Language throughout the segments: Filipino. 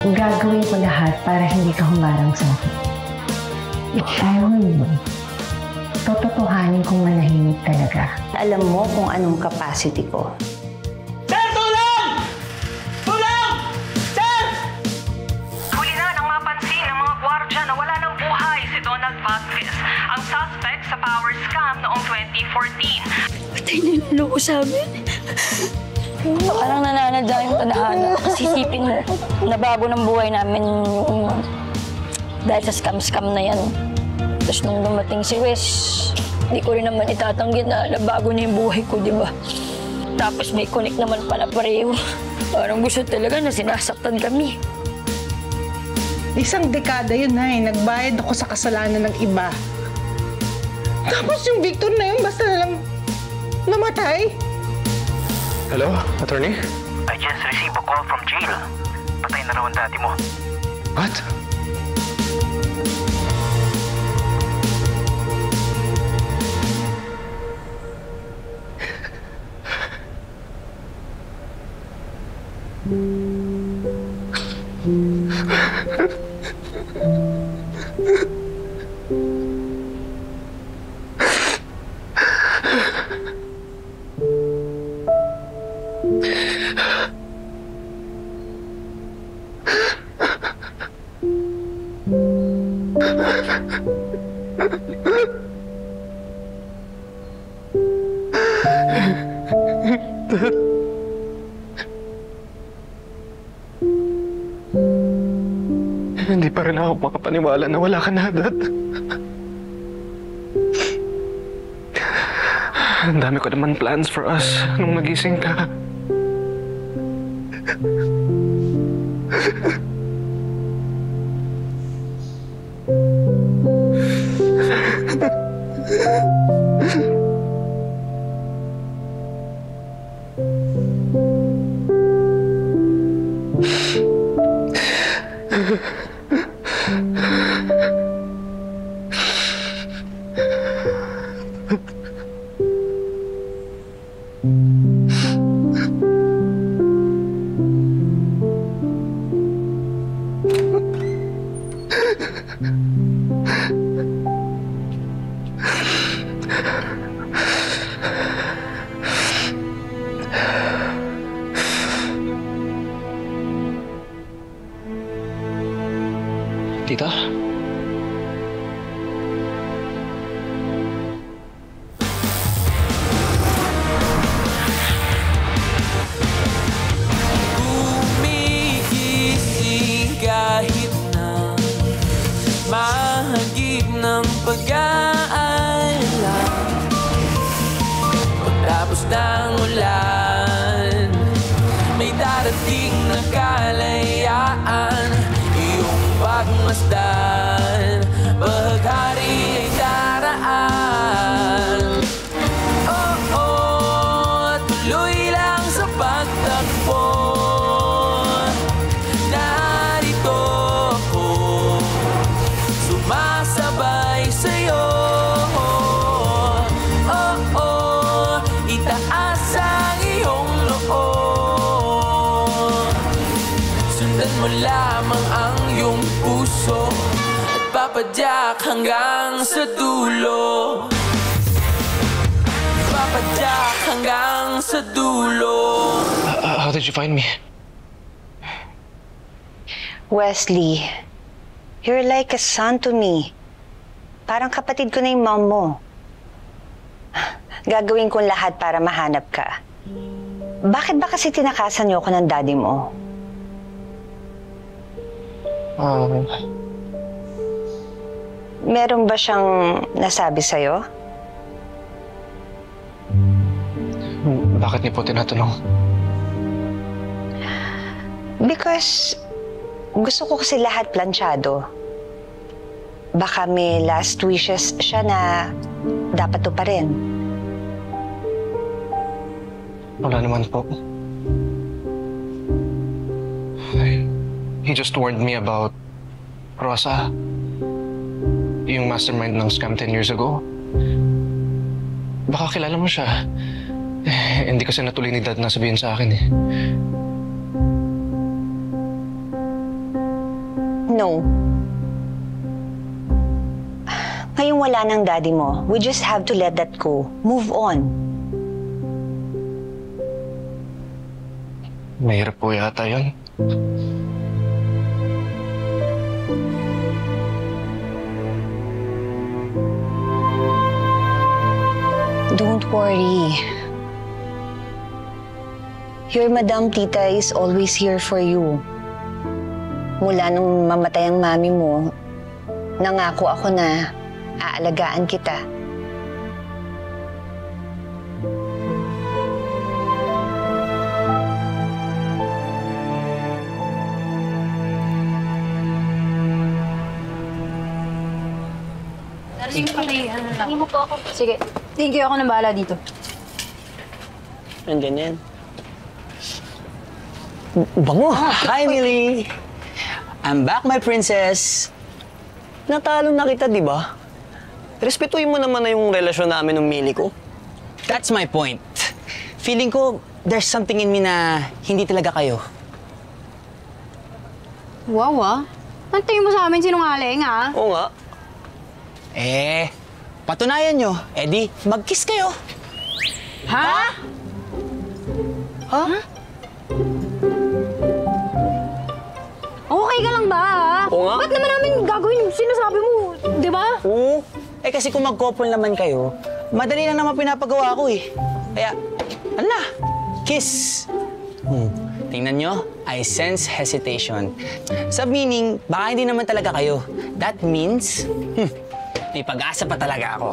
Gagawin ko lahat para hindi ka humarang sa akin. Pero ngayon, tototohanin kong manahimik talaga. Alam mo kung anong capacity ko. Sir, tulong! Tulong! Sir! Huli na nang mapansin ng mga gwardya na wala ng buhay si Donald Vasquez, ang suspect sa power scam noong 2014. Patay na yung loko sa amin. Parang nananadya yung tadhana. Sisipin mo, nabago ng buhay namin yung dahil sa scam-scam na yan. Tapos nung dumating si Wes, hindi ko rin naman itatanggi na nabago niya yung buhay ko, di ba? Tapos may connect naman pala pareho. Parang gusto talaga na sinasaktan kami. Isang dekada yun na nagbayad ako sa kasalanan ng iba. Tapos yung Victor na yun, basta na lang namatay. Hello, attorney? I just received a call from jail. Patay na raw ang daddy mo. What? Hindi pa rin ako makapaniwala na wala ka na, Dad. Ang dami ko naman plans for us nung nagising ka. Tita? Gumigising kahit na mahagip ng pag-aalala. Pagtapos ng ulan, may darating na kalayaan. Pagmasdan, baghari ay daraan. Tuloy lang sa pagtakbo. Narito ako, sumasabay sa'yo. Itaas ang iyong loob. Sundan mo lamang ang iyong puso at papadyak hanggang sa dulo. Papadyak hanggang sa dulo. How did you find me? Wesley, you're like a son to me. Parang kapatid ko na yung mom mo. Gagawin kong lahat para mahanap ka. Bakit ba kasi tinakasan niyo ako ng daddy mo? Meron ba siyang nasabi sa'yo? Bakit niyo po tinatanong? Because gusto ko kasi lahat planchado. Baka may last wishes siya na dapat to pa rin. Wala naman po. He just warned me about Rosa, yung mastermind ng scam 10 years ago. Baka kilala mo siya. Hindi kasi natuloy ni Dad na sabihin sa akin eh. No. Ngayong wala ng daddy mo, we just have to let that go. Move on. Mahirap po yata yun. Don't worry. Your Madam Tita is always here for you. Mula nung mamatay ang mami mo, nangako ako na aalagaan kita. Sige. Thank you, ako nang bahala dito. Nandiyan yan. Bango! Hi, Millie! I'm back, my princess. Natalo na kita, di ba? Respetuhin mo naman na yung relasyon namin ng Millie ko. That's my point. Feeling ko, there's something in me na hindi talaga kayo. Wow, ah. Ang tingin mo sa amin sinungaling, ah? Oo nga. Patunayan nyo. Di, mag-kiss kayo. Ha? Ha? Okay ka lang ba, ha? Oo nga. Ba't naman namin gagawin yung sinasabi mo, di ba? Oo. Kasi kung mag-couple naman kayo, madali lang naman pinapagawa ko eh. Kaya, ano na? Kiss! Tingnan nyo, I sense hesitation. Sa meaning, baka hindi naman talaga kayo. That means, may pag-asa pa talaga ako.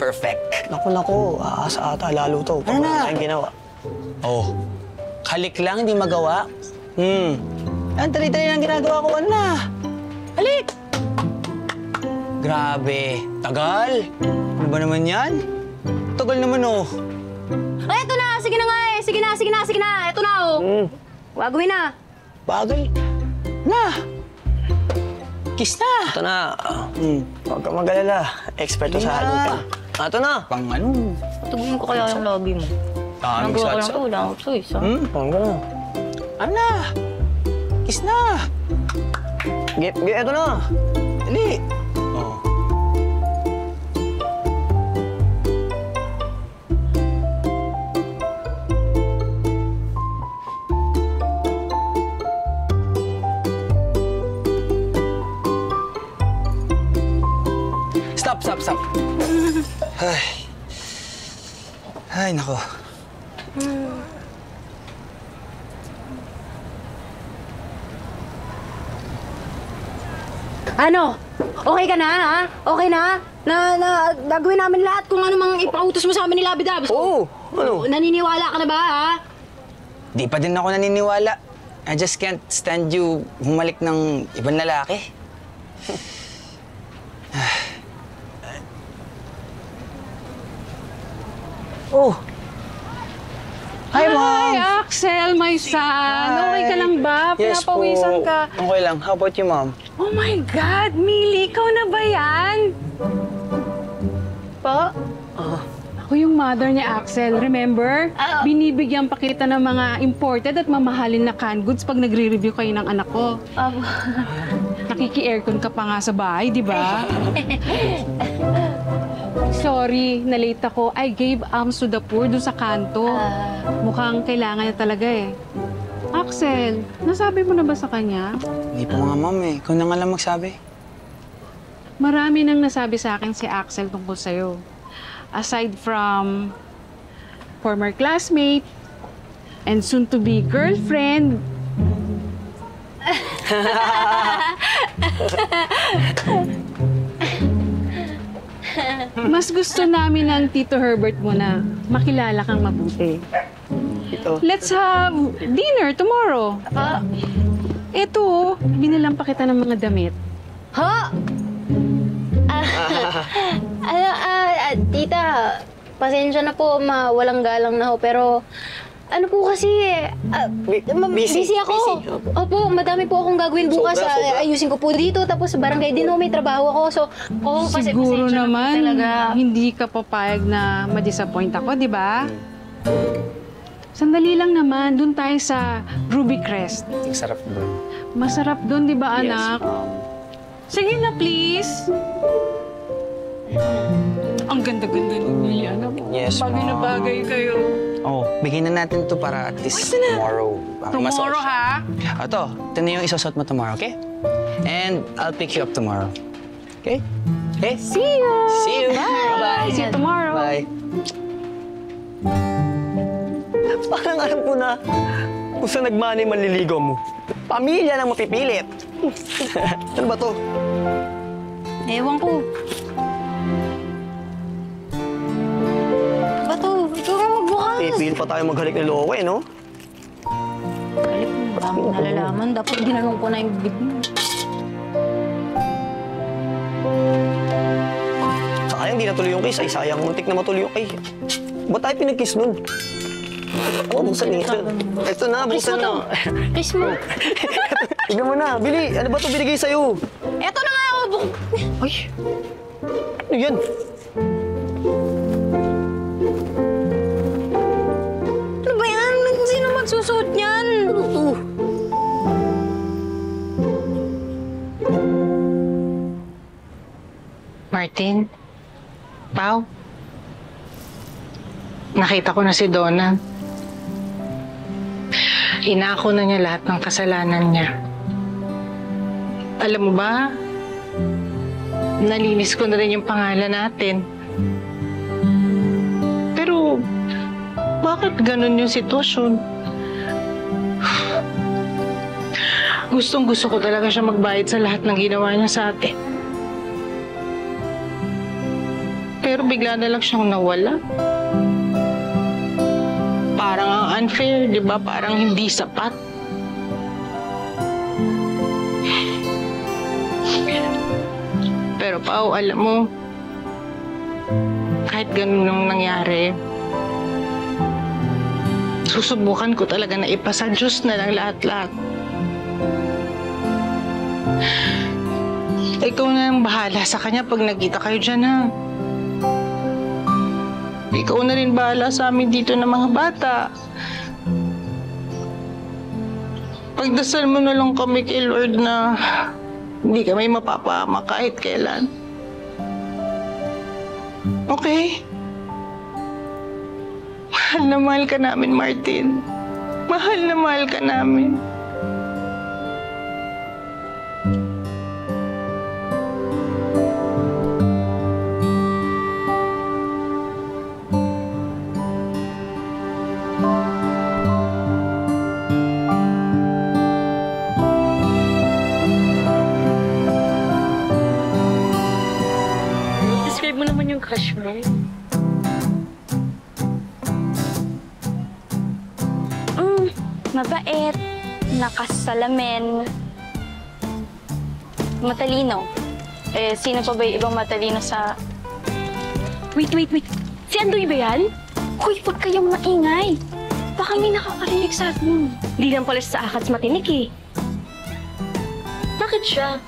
Perfect. Naku, aasa ata lalo to. Ano na? Ang ginawa. Oh, halik lang, hindi magawa. Ang tali-tali lang ginagawa ko, ano na? Halik! Grabe, tagal. Ano ba naman yan? Tagal naman, oh. Ay, eto na! Sige na nga eh! Sige na! Eto na, oh! Gagawin na! Bagay. Na! Kiss na! Ito na. Huwag ka mag-alala. Expert to sa halikan. Ito na. Pang ano? Tugunin ko kaya yung lobby mo. Daming Nagawa ko lang salsa. ito, wala akong choice, ha? Huwag ka na. Ano na? Kiss na! Ito na. Dali! Oh. Stop. Ay, nako. Ano? Okay ka na, ha? Okay na? Gagawin namin lahat kung ano mang ipautos mo sa amin ni Labi Dabs. Oo. Ano? Naniniwala ka na ba, ha? Di pa din ako naniniwala. I just can't stand you humalik ng ibang lalaki. Oh! Hi, Mom! Hi, Axel, my son. Okay ka lang ba? Yes po. Pinapawisan ka. Okay lang. How about you, Mom? Oh my God, Millie, ikaw na ba yan? Po? Ako yung mother niya, Axel. Remember? Binibigyan pa kita ng mga imported at mamahalin na canned goods pag nagre-review kayo ng anak ko. Nakiki-aircon ka pa nga sa bahay, di ba? Sorry, na-late ako. I gave alms to the poor doon sa kanto. Mukhang kailangan niya talaga eh. Axel, nasabi mo na ba sa kanya? Hindi pa nga, Mom eh. Ikaw na nga lang magsabi. Marami nang nasabi sa akin si Axel tungkol sa'yo. Aside from former classmate and soon-to-be girlfriend. Mas gusto namin ng Tito Herbert mo na makilala kang mabuti. Let's have dinner tomorrow. Eto, binilang pa kita ng mga damit. Ha? Tita, pasensya na po, walang galang na ho, pero ano po kasi, busy ako. Busy. Opo, madami po akong gagawin bukas. Sobra. Ayusin ko po dito, tapos sa barangay din ho, may trabaho ako. So, kasi Siguro pasensya na po naman, talaga. hindi ka papayag na ma-disappoint ako, di ba? Sandali lang naman. Doon tayo sa Ruby Crest. Ang sarap doon. Masarap doon, di ba, Yes, anak? Mom. Sige na, please. Ang ganda-ganda ninyo yan. Yes, Bagay na Mom. bagay kayo. Oh, bigyan na natin to para at least tomorrow. Tomorrow, ha? Ito na yung isusot mo tomorrow, okay? And I'll pick you up tomorrow. Okay? Okay? See you! See you! Bye! See you tomorrow. Bye! Parang alam ko na kung saan nagmana yung manliligaw mo. Pamilya nang mapipilit. Ano ba to? Ewan ko. Bato, ikaw nga magbukas. Pipil pa tayo maghalik ng loko no? Galit mo, marami nalalaman. Dapat ginanong ko na yung bibig mo. Sayang, di natuloy yung kiss. Ay, sayang, muntik na matuloy yung kiss. Ba't tayo pinag-kiss nun? Oo, buksan niya. Ito na, buksan na. Kiss mo. Tignan mo na, Bili. Ano ba ito binigay sa'yo? Eto na nga ako. Ay, ano yan? Ano ba yan? Sino magsusuot niyan? Ano to? Martin? Pao? Nakita ko na si Donna. Inako na niya lahat ng kasalanan niya. Alam mo ba, nalinis ko na rin yung pangalan natin. Pero, bakit ganun yung sitwasyon? Gustong-gusto ko talaga siya magbayad sa lahat ng ginawa niya sa atin. Pero bigla na lang siyang nawala. Parang ang unfair, di ba? Parang hindi sapat. Pero Pao, alam mo, kahit ganun ang nangyari, susubukan ko talaga na ipasa Diyos na lang lahat-lahat. Ikaw na ang bahala sa kanya pag nagkita kayo dyan, ha? Ikaw na rin bahala sa amin dito ng mga bata. Pagdasal mo na lang kami kay Lord na hindi kami mapapama kahit kailan. Okay? Mahal na mahal ka namin, Martin. Mahal na mahal ka namin. Describe mo naman yung crush mo. Mabait, nakasalamin, matalino. Sino pa ba yung ibang matalino sa... Wait. Si Andoy ba yan? Hoy, huwag kayong maingay. Baka may nakakarinig sa atin. Hindi lang pala sa akats matinik eh. Bakit siya?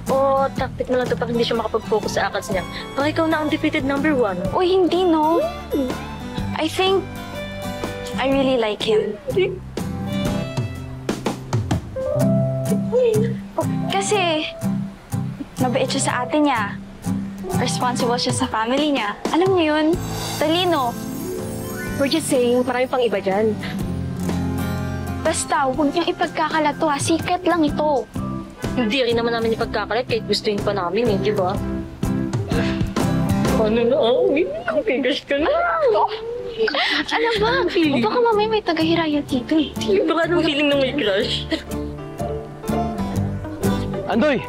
O tactic mo lang ito pag hindi siya makapag-focus sa akats niya. Baka ikaw na ang defeated number 1. Uy, hindi no. I think I really like him. Kasi mabait siya sa ate niya. Responsible siya sa family niya. Alam niyo yun? Talino. We're just saying, marami pang iba dyan. Basta, huwag niyang ipagkakalat to ha. Secret lang ito. Hindi rin naman namin ipagkakalat kahit gustuin pa namin eh, di ba? Ano na? Ang tigas ka na. Ano ba? Baka mamaya may tagahiraya dito eh. Baka anong feeling ng may crush? Andoy!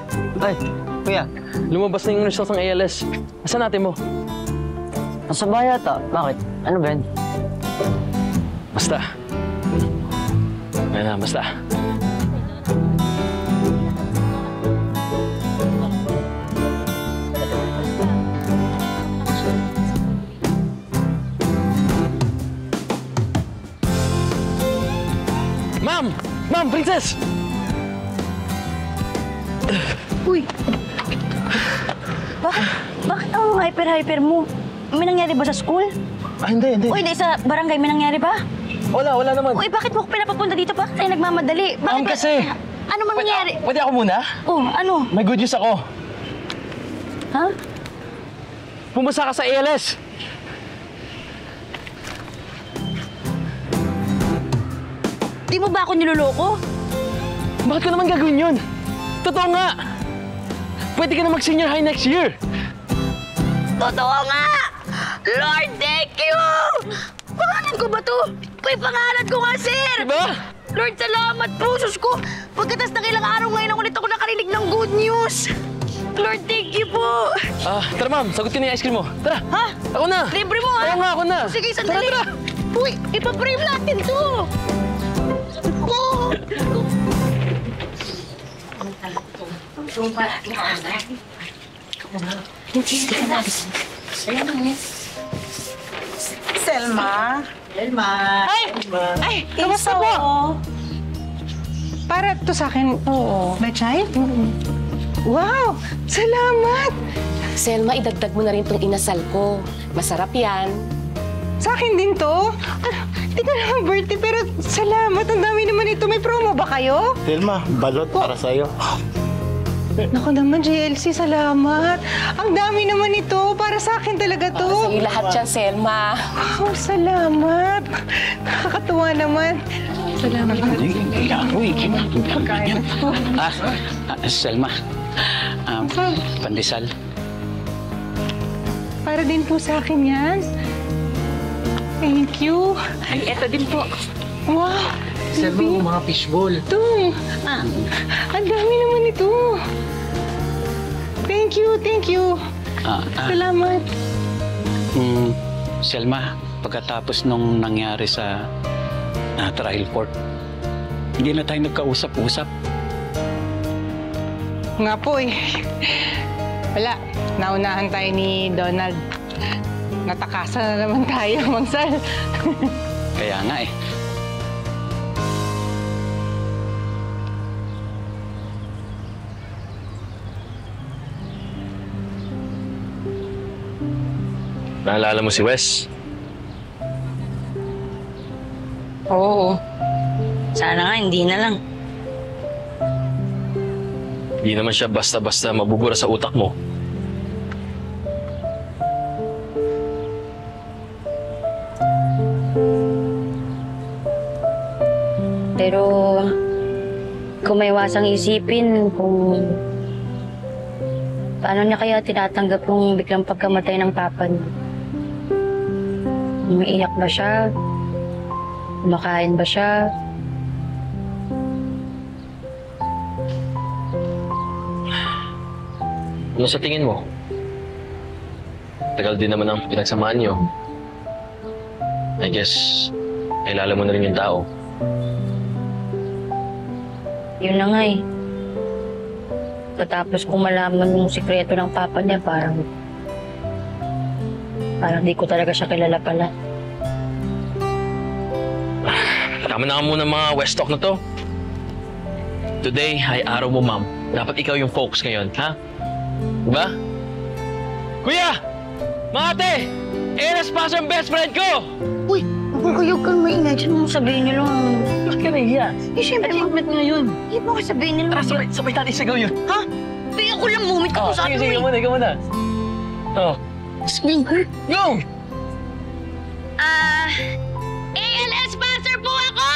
Ay, kuya. Lumabas na yung results ng ALS. Nasaan natin mo? Nasa bahay ata. Bakit? Ano, Ben? Basta. Ayan na, basta. Ma'am! Ma'am, princess! Uy! Bakit ang hyper-hyper mo? May nangyari ba sa school? Ah, hindi. Uy, di sa barangay may nangyari ba? Wala naman. Uy, bakit mo ako pinapapunta dito? Bakit tayo nagmamadali? Bakit kasi... Ano man nangyari? Pwede ako muna? Oh, ano? May good news ako. Ha? Pumasa ka sa ALS. Di mo ba ako niloloko? Bakit ka naman gagawin yun? Totoo nga. Pwede ka na mag-senior high next year. Totoo nga! Lord, thank you! Pangalan ko ba to? Uy, pangalan ko nga, sir! Diba? Lord, salamat po! Sus ko! Pagkatas ng ilang araw ngayon ulit ako nakarinig ng good news! Lord, thank you po! Tara ma'am, sagutin na yung ice cream mo. Tara! Ha? Ako na! Libre mo, ha? Oo nga, ako na! Sige, sandali! Tara! Uy, ipaprame natin to! Oh! Selma? Ay, kamusta po? Para to sa akin, oo. May chai? Wow! Salamat! Selma, idagdag mo na rin tong inasal ko. Masarap yan. Sa akin din to? Hindi ka naman birthday, pero salamat. Ang dami naman ito. May promo ba kayo? Selma, balot para sa'yo. Naku naman, JLC, salamat. Ang dami naman ito. Para sa akin talaga to. Para sa'yo lahat yan, Selma. Oh, salamat. Nakakatuwa naman. Salamat. Selma. Pandesal. Para din po sa akin yan. Thank you. Ay, eto din po. Wow. Selma, mga fishball. Ito. Ang dami naman ito. Thank you, thank you. Salamat. Selma, pagkatapos nung nangyari sa trial court, hindi na tayo nagkausap-usap. Nga po eh. Wala. Naunahan tayo ni Donald. Natakasan na naman tayo, Mang Sal. Kaya nga eh. Naalala mo si Wes? Oo. Sana nga, hindi na lang. Hindi naman siya basta-basta mabubura sa utak mo. Pero kung may iwasang isipin kung paano niya kaya tinatanggap yung biglang pagkamatay ng papa niya. Umiiyak ba siya? Kumakain ba siya? Ano sa tingin mo? Tagal din naman ang pinagsamahan niyo. I guess, nailala mo na rin yung tao. Yun na nga eh. Patapos kong malaman yung sikreto ng papa niya, parang di ko talaga siya kilala pala. Tama na ka muna mga West Talk na to. Today ay araw mo, ma'am. Dapat ikaw yung focus ngayon, ha? Diba? Kuya! Mga ate! ALS pa ang best friend ko! Uy! Kayo kang maingay. Diyan mo sabihin niyo lang. Bakit ka nahiya? Eh, siyempre, achievement nga yun. Hindi mo sabihin nila. Tara, sabay tayo sigaw yun. Ha? Kaya ako lang mumit ka sa akin. Sige, ikaw muna. Oh. Sige. Go! ALS sponsor po ako!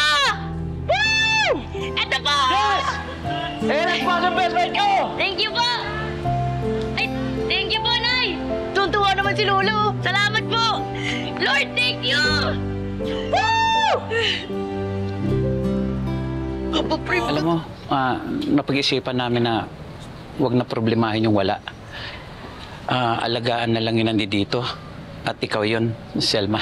Woo! Eto po! Yes! ALS pa ang best friend ko! Thank you po! Ay, thank you po, Nay! Tuntua naman si Lolo. Salamat po! Lord, thank you! Woo! Alam mo, napag-isipan namin na huwag na problemahin yung wala. Alagaan na lang yun nandito. At ikaw yun, Selma.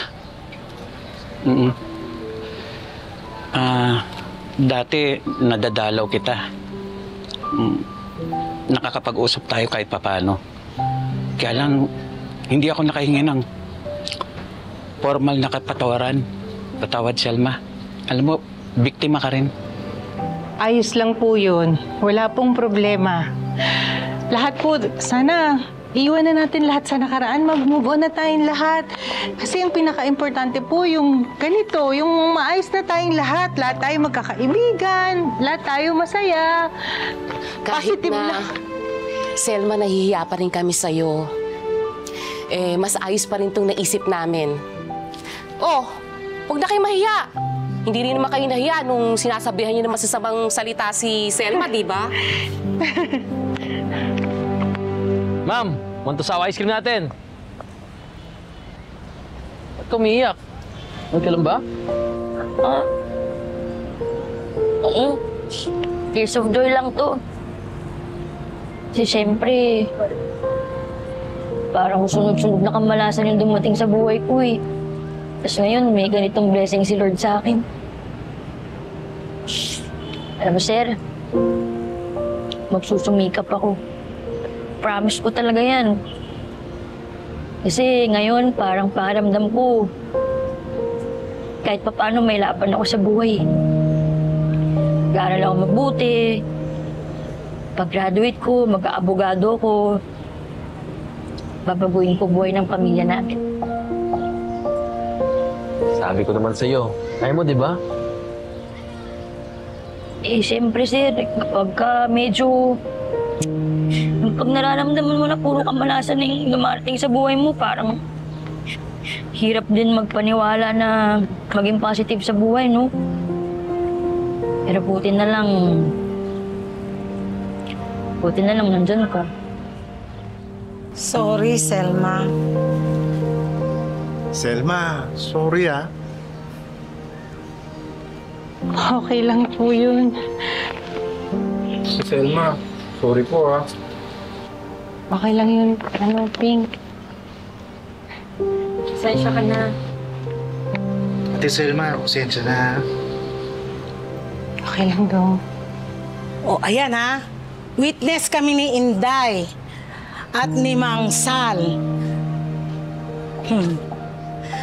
Dati, nadadalaw kita. Nakakapag-usap tayo kahit papano. Kaya lang, hindi ako nakahingi ng formal na kapatawaran. Patawad, Selma. Alam mo, biktima ka rin. Ayos lang po yun. Wala pong problema. Lahat po, sana Iwan na natin lahat sa nakaraan, mag-move on na tayong lahat. Kasi ang pinaka-importante po yung ganito, yung maayos na tayong lahat. Lahat tayo magkakaibigan, lahat tayo masaya. Kahit Positive na, Selma, nahihiya pa rin kami sa'yo. Mas ayos pa rin itong naisip namin. Oh, huwag na kayo mahiya. Hindi rin naman kayo nahiya nung sinasabihan niyo ng masasamang salita si Selma, di ba? Ma'am, want to sawa ice cream natin? Ba't ka umiiyak? Okay lang ba? Oo. Tears of joy lang to. Kasi siyempre, parang sunod-sunod na kamalasan yung dumating sa buhay ko eh. Tapos ngayon, may ganitong blessing si Lord sa akin. Alam mo, sir, magsusumikap ako. Promise ko talaga yan. Kasi ngayon, parang pakiramdam ko, kahit pa paano may laban ako sa buhay. Mag-aaral ako mabuti. Pag-graduate ko, mag-aabogado ko. Babaguhin ko buhay ng pamilya namin. Sabi ko naman sa'yo, kaya mo, di ba? Siyempre, sir, kapag medyo... Pag nararamdaman mo na puro kamalasan na yung dumarating sa buhay mo, parang hirap din magpaniwala na maging positive sa buhay, no? Pero buti na lang nandyan ka. Sorry, Selma. Selma, sorry ah. Okay lang po yun. Selma, sorry po ah. Okay lang yun. Pink. Pasensya ka na. Ate Selma, pasensya na. Okay lang daw. O, ayan ha. Witness kami ni Inday at ni Mang Sal.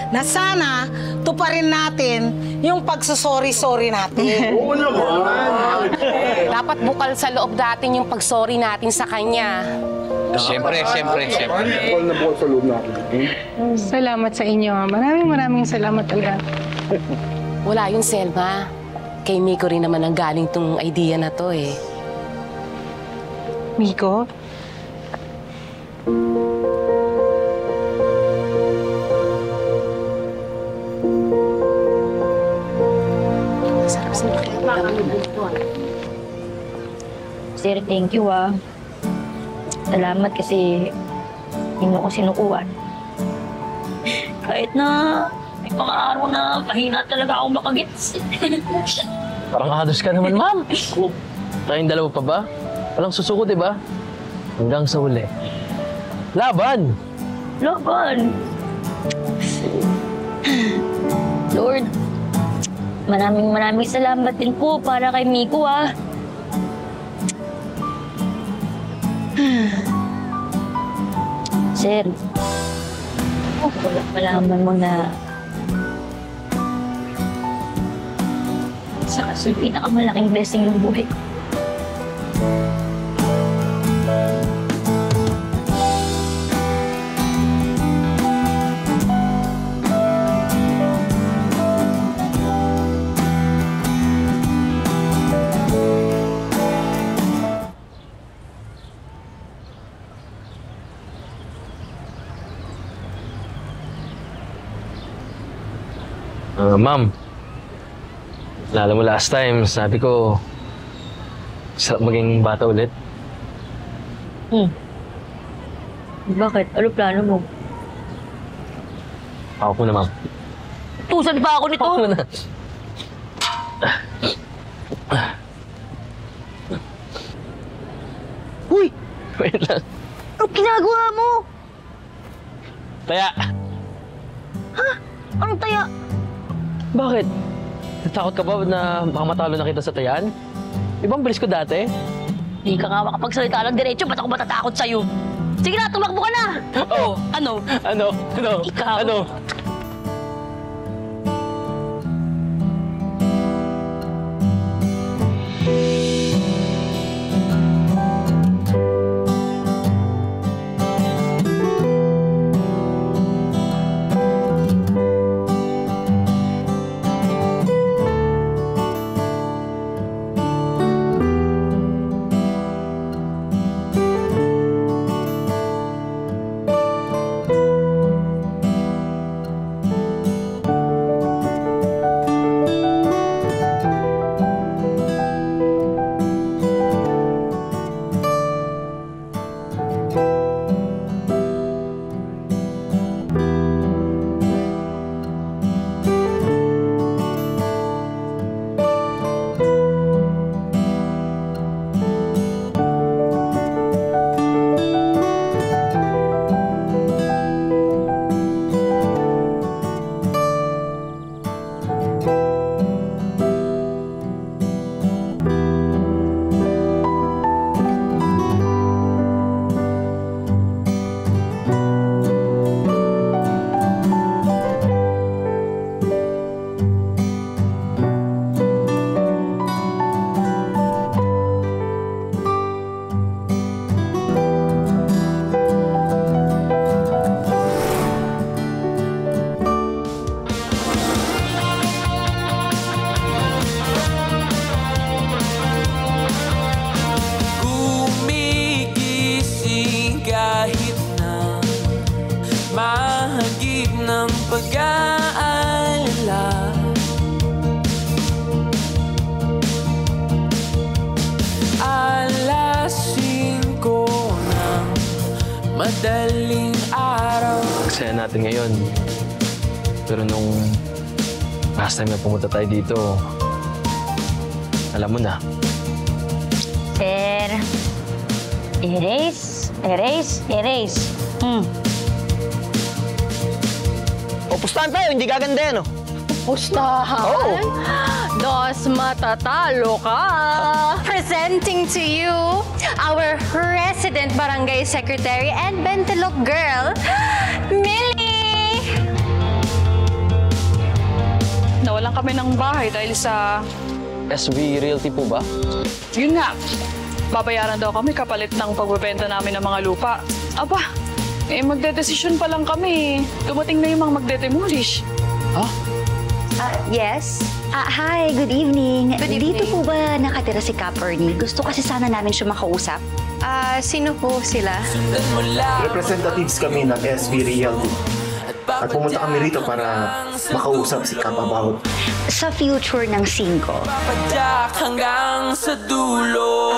Na sana tuparin natin yung pagsusorry-sorry natin. Oo naman! Dapat bukal sa loob natin yung pagsorry natin sa kanya. Siyempre. Bukal na bukal sa loob natin. Salamat sa inyo. Maraming salamat talaga. Wala yun, Selma. Kay Miko rin naman ang galing tong idea na to eh. Miko? Sarap sa Sir, thank you ah. Salamat kasi hindi mo ko sinukuan. Kahit na may mga araw na mahina talaga ako makagits. Parang halos ka naman, ma'am. Tayong dalawa pa ba? Walang susuko, di ba? Hanggang sa huli. Laban! Laban! Lord, maraming salamat din po para kay Miko ah. Sir, malaman mo na sa pinakamalaking blessing ng buhay ko. Ma'am, lalo mo last time, sabi ko, sarap maging bata ulit. Bakit? Ano plano mo? Ako muna, ma'am. Tusan pa ako nito! Ako muna. Uy! Wait lang. Anong ginagawa mo? Taya! Ha? Anong taya? Bakit? Natakot ka ba na baka matalo na kita sa tayan? Ibang bilis ko dati. Hindi ka nga makapagsalita ng diretso, ba't ako matatakot sa'yo? Sige na, tumakbo ka na! Oo. Ano? Ikaw? Ano? madaling araw. Aksaya natin ngayon. Pero nung last time na pumunta tayo dito, alam mo na. Sir, erase. O, pustahan tayo, hindi gaganda yan, oh. Pustahan? Oo. Dos matatalo ka! Presenting to you our resident barangay secretary and Bentelok girl, Millie! Nawalan kami ng bahay dahil sa... SB Realty po ba? Yun nga, babayaran daw kami kapalit ng pagbebenta namin ng mga lupa. Aba, magdedesisyon pa lang kami. Dumating na yung mga magdedemolish. Yes? Hi, good evening. Dito po ba nakatira si Cap Ernie? Gusto kasi sana namin siya makausap. Sino po sila? Representatives kami ng SB Realty. At pumunta kami rito para makausap si Cap about Sa future ng 5. Papadyak hanggang sa dulo.